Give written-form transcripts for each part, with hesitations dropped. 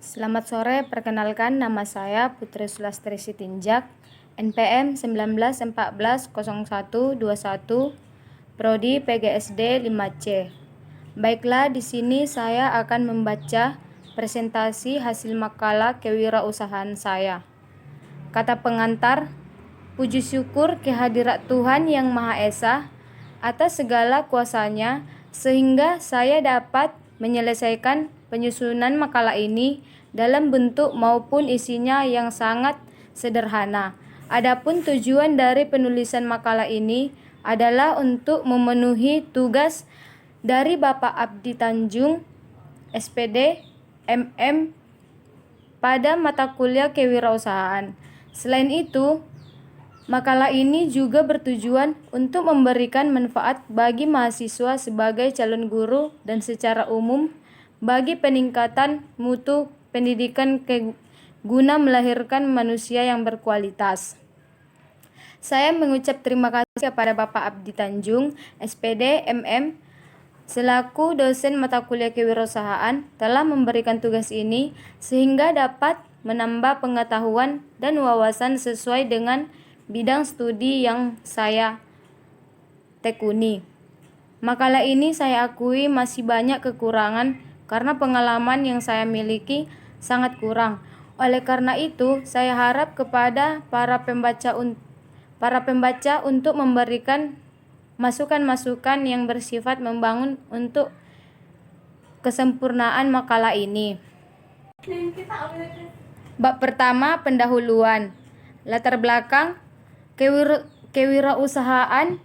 Selamat sore, perkenalkan nama saya Putri Sulastri Sitinjak, NPM 19140121, Prodi PGSD 5C. Baiklah, di sini saya akan membaca presentasi hasil makalah kewirausahaan saya. Kata pengantar, puji syukur kehadirat Tuhan Yang Maha Esa atas segala kuasa-Nya sehingga saya dapat menyelesaikan penyusunan makalah ini dalam bentuk maupun isinya yang sangat sederhana. Adapun tujuan dari penulisan makalah ini adalah untuk memenuhi tugas dari Bapak Abdi Tanjung, SPD, MM, pada mata kuliah kewirausahaan. Selain itu, makalah ini juga bertujuan untuk memberikan manfaat bagi mahasiswa sebagai calon guru dan secara umum bagi peningkatan mutu pendidikan guna melahirkan manusia yang berkualitas. Saya mengucap terima kasih kepada Bapak Abdi Tanjung, SPD, MM, selaku dosen mata kuliah kewirausahaan telah memberikan tugas ini sehingga dapat menambah pengetahuan dan wawasan sesuai dengan bidang studi yang saya tekuni. Makalah ini saya akui masih banyak kekurangan karena pengalaman yang saya miliki sangat kurang. Oleh karena itu, saya harap kepada para pembaca untuk memberikan masukan-masukan yang bersifat membangun untuk kesempurnaan makalah ini. Bab pertama, pendahuluan. Latar belakang kewirausahaan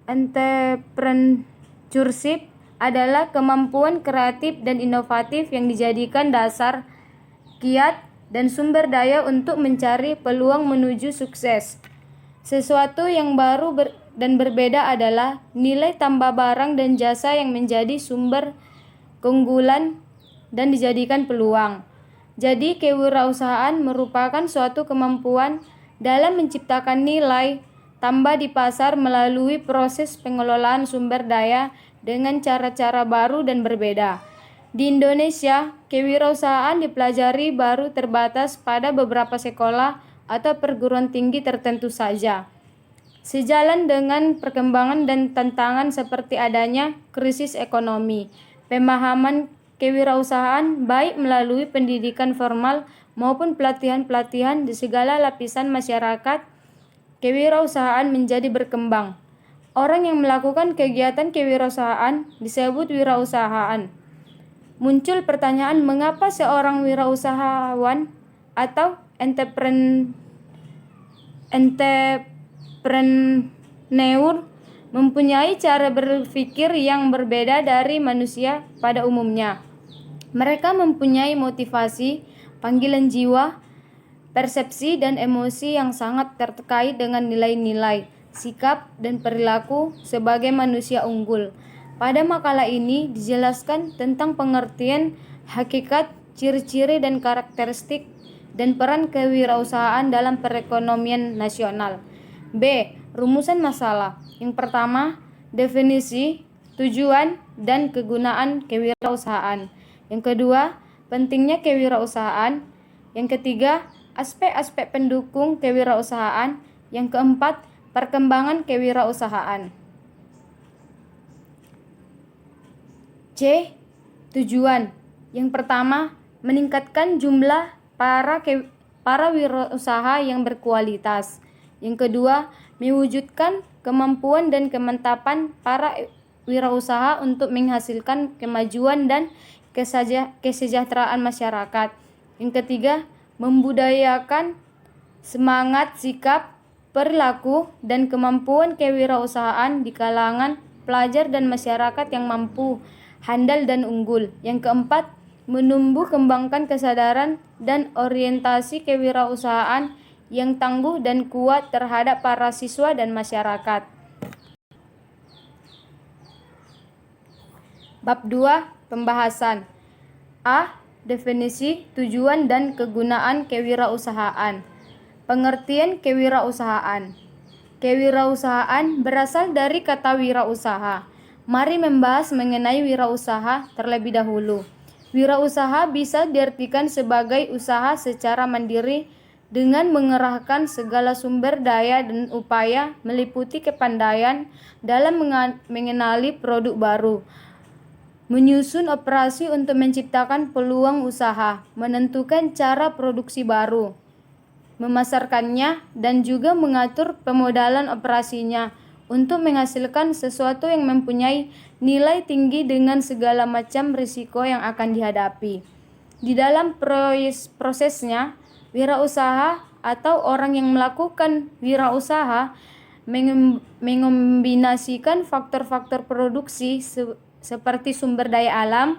entrepreneurship adalah kemampuan kreatif dan inovatif yang dijadikan dasar, kiat, dan sumber daya untuk mencari peluang menuju sukses. Sesuatu yang baru dan berbeda adalah nilai tambah barang dan jasa yang menjadi sumber keunggulan dan dijadikan peluang. Jadi, kewirausahaan merupakan suatu kemampuan dalam menciptakan nilai tambah di pasar melalui proses pengelolaan sumber daya dengan cara-cara baru dan berbeda. Di Indonesia, kewirausahaan dipelajari baru terbatas pada beberapa sekolah atau perguruan tinggi tertentu saja. Sejalan dengan perkembangan dan tantangan seperti adanya krisis ekonomi, pemahaman kewirausahaan baik melalui pendidikan formal maupun pelatihan-pelatihan di segala lapisan masyarakat kewirausahaan menjadi berkembang. Orang yang melakukan kegiatan kewirausahaan disebut wirausahaan. Muncul pertanyaan mengapa seorang wirausahawan atau entrepreneur mempunyai cara berpikir yang berbeda dari manusia pada umumnya. Mereka mempunyai motivasi, panggilan jiwa, persepsi, dan emosi yang sangat terkait dengan nilai-nilai, sikap, dan perilaku sebagai manusia unggul. Pada makalah ini dijelaskan tentang pengertian, hakikat, ciri-ciri, dan karakteristik dan peran kewirausahaan dalam perekonomian nasional. B. Rumusan masalah. Yang pertama, definisi, tujuan, dan kegunaan kewirausahaan. Yang kedua, pentingnya kewirausahaan. Yang ketiga, aspek-aspek pendukung kewirausahaan. Yang keempat, perkembangan kewirausahaan. C. Tujuan. Yang pertama, meningkatkan jumlah para wirausaha yang berkualitas. Yang kedua, mewujudkan kemampuan dan kemantapan para wirausaha untuk menghasilkan kemajuan dan kesejahteraan masyarakat. Yang ketiga, membudayakan semangat, sikap, perilaku, dan kemampuan kewirausahaan di kalangan pelajar dan masyarakat yang mampu, handal, dan unggul. Yang keempat, menumbuh kembangkan kesadaran dan orientasi kewirausahaan yang tangguh dan kuat terhadap para siswa dan masyarakat. Bab 2. Pembahasan. A. Definisi, tujuan, dan kegunaan kewirausahaan. Pengertian kewirausahaan. Kewirausahaan berasal dari kata wirausaha. Mari membahas mengenai wirausaha terlebih dahulu. Wirausaha bisa diartikan sebagai usaha secara mandiri dengan mengerahkan segala sumber daya dan upaya meliputi kepandaian dalam mengenali produk baru, menyusun operasi untuk menciptakan peluang usaha, menentukan cara produksi baru, memasarkannya, dan juga mengatur pemodalan operasinya untuk menghasilkan sesuatu yang mempunyai nilai tinggi dengan segala macam risiko yang akan dihadapi. Di dalam prosesnya, wirausaha atau orang yang melakukan wirausaha mengombinasikan faktor-faktor produksi seperti sumber daya alam,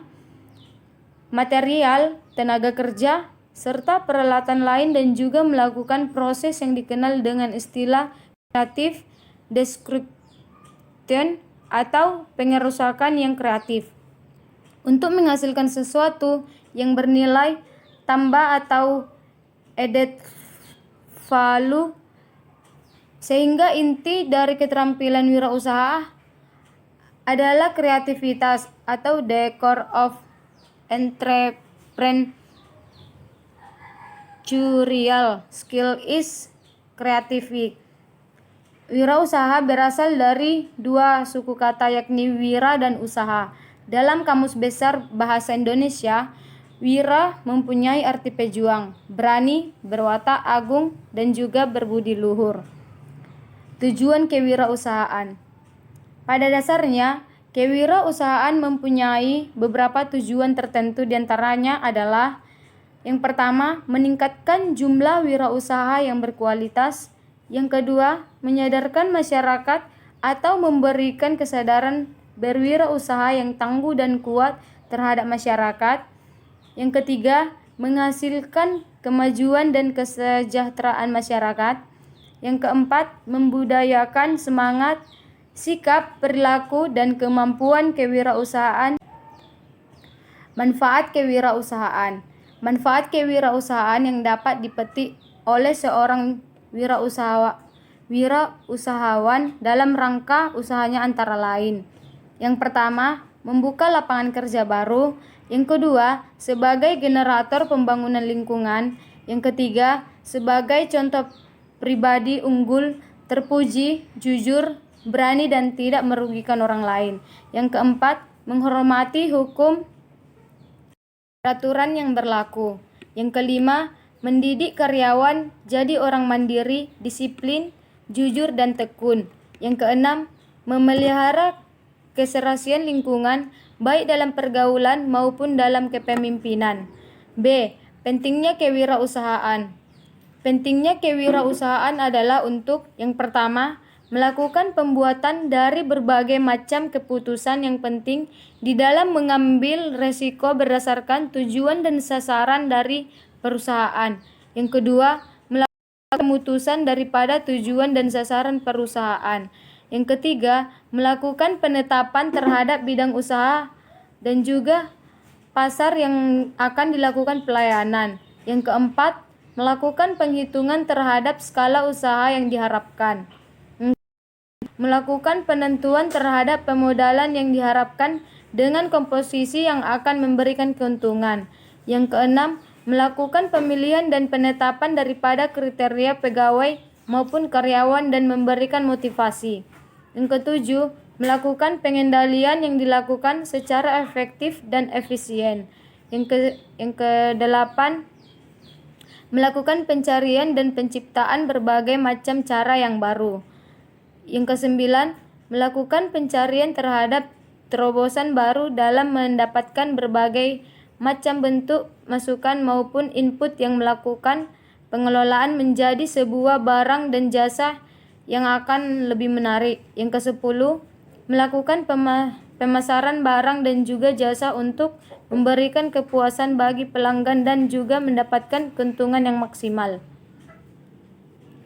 material, tenaga kerja, serta peralatan lain, dan juga melakukan proses yang dikenal dengan istilah creative destruction atau pengerusakan yang kreatif untuk menghasilkan sesuatu yang bernilai tambah atau added value, sehingga inti dari keterampilan wirausaha adalah kreativitas atau the core of entrepreneurial skill is creativity. Wirausaha berasal dari dua suku kata, yakni wira dan usaha. Dalam Kamus Besar Bahasa Indonesia, wira mempunyai arti pejuang, berani, berwatak agung, dan juga berbudi luhur. Tujuan kewirausahaan. Pada dasarnya, kewirausahaan mempunyai beberapa tujuan tertentu, diantaranya adalah: yang pertama, meningkatkan jumlah wirausaha yang berkualitas. Yang kedua, menyadarkan masyarakat atau memberikan kesadaran berwirausaha yang tangguh dan kuat terhadap masyarakat. Yang ketiga, menghasilkan kemajuan dan kesejahteraan masyarakat. Yang keempat, membudayakan semangat, sikap, perilaku, dan kemampuan kewirausahaan. Manfaat kewirausahaan. Manfaat kewirausahaan yang dapat dipetik oleh seorang wirausahawan dalam rangka usahanya antara lain: yang pertama, membuka lapangan kerja baru. Yang kedua, sebagai generator pembangunan lingkungan. Yang ketiga, sebagai contoh pribadi unggul, terpuji, jujur, berani, dan tidak merugikan orang lain. Yang keempat, menghormati hukum peraturan yang berlaku. Yang kelima, mendidik karyawan jadi orang mandiri, disiplin, jujur, dan tekun. Yang keenam, memelihara keserasian lingkungan baik dalam pergaulan maupun dalam kepemimpinan. B. Pentingnya kewirausahaan. Pentingnya kewirausahaan adalah untuk: yang pertama, melakukan pembuatan dari berbagai macam keputusan yang penting di dalam mengambil resiko berdasarkan tujuan dan sasaran dari perusahaan. Yang kedua, melakukan keputusan daripada tujuan dan sasaran perusahaan. Yang ketiga, melakukan penetapan terhadap bidang usaha dan juga pasar yang akan dilakukan pelayanan. Yang keempat, melakukan penghitungan terhadap skala usaha yang diharapkan. Melakukan penentuan terhadap pemodalan yang diharapkan dengan komposisi yang akan memberikan keuntungan. Yang keenam, melakukan pemilihan dan penetapan daripada kriteria pegawai maupun karyawan dan memberikan motivasi. Yang ketujuh, melakukan pengendalian yang dilakukan secara efektif dan efisien. Yang kedelapan, melakukan pencarian dan penciptaan berbagai macam cara yang baru. Yang kesembilan, melakukan pencarian terhadap terobosan baru dalam mendapatkan berbagai macam bentuk masukan maupun input yang melakukan pengelolaan menjadi sebuah barang dan jasa yang akan lebih menarik. Yang kesepuluh, melakukan pemasaran barang dan juga jasa untuk memberikan kepuasan bagi pelanggan dan juga mendapatkan keuntungan yang maksimal.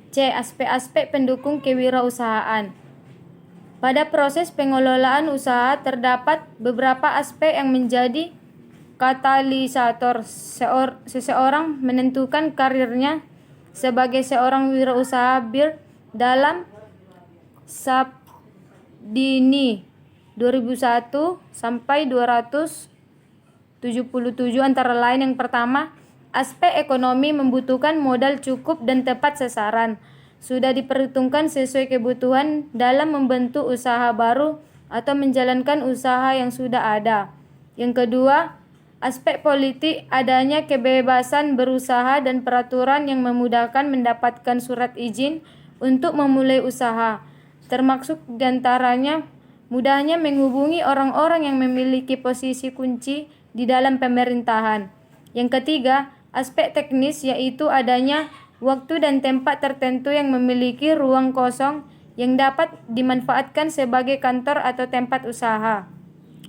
C. Aspek-aspek pendukung kewirausahaan. Pada proses pengelolaan usaha terdapat beberapa aspek yang menjadi katalisator seseorang menentukan karirnya sebagai seorang wirausaha dalam Sabdini 2001 sampai 277 antara lain. Yang pertama, aspek ekonomi membutuhkan modal cukup dan tepat sasaran. Sudah diperhitungkan sesuai kebutuhan dalam membentuk usaha baru atau menjalankan usaha yang sudah ada. Yang kedua, aspek politik, adanya kebebasan berusaha dan peraturan yang memudahkan mendapatkan surat izin untuk memulai usaha, termasuk diantaranya mudahnya menghubungi orang-orang yang memiliki posisi kunci di dalam pemerintahan. Yang ketiga, aspek teknis, yaitu adanya waktu dan tempat tertentu yang memiliki ruang kosong yang dapat dimanfaatkan sebagai kantor atau tempat usaha.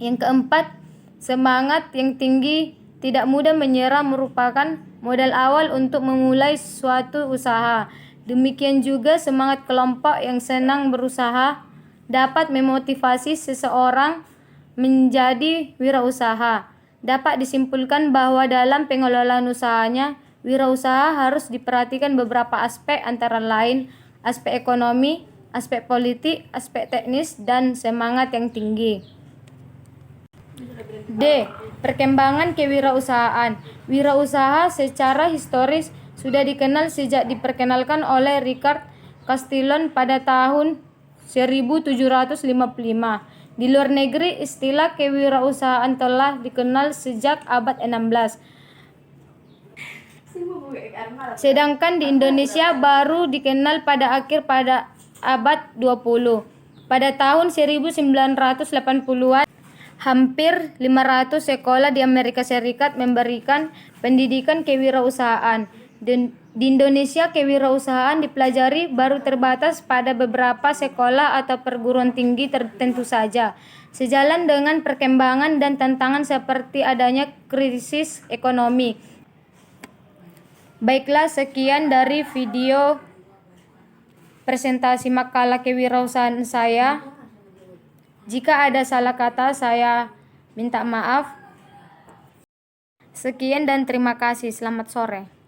Yang keempat, semangat yang tinggi, tidak mudah menyerah merupakan modal awal untuk memulai suatu usaha. Demikian juga semangat kelompok yang senang berusaha dapat memotivasi seseorang menjadi wirausaha. Dapat disimpulkan bahwa dalam pengelolaan usahanya, wirausaha harus diperhatikan beberapa aspek antara lain aspek ekonomi, aspek politik, aspek teknis, dan semangat yang tinggi. D. Perkembangan kewirausahaan. Wirausaha secara historis sudah dikenal sejak diperkenalkan oleh Richard Castillon pada tahun 1755. Di luar negeri, istilah kewirausahaan telah dikenal sejak abad 16. Sedangkan di Indonesia baru dikenal pada abad 20. Pada tahun 1980-an, hampir 500 sekolah di Amerika Serikat memberikan pendidikan kewirausahaan. Di Indonesia, kewirausahaan dipelajari baru terbatas pada beberapa sekolah atau perguruan tinggi tertentu saja. Sejalan dengan perkembangan dan tantangan seperti adanya krisis ekonomi. Baiklah, sekian dari video presentasi makalah kewirausahaan saya. Jika ada salah kata, saya minta maaf. Sekian dan terima kasih. Selamat sore.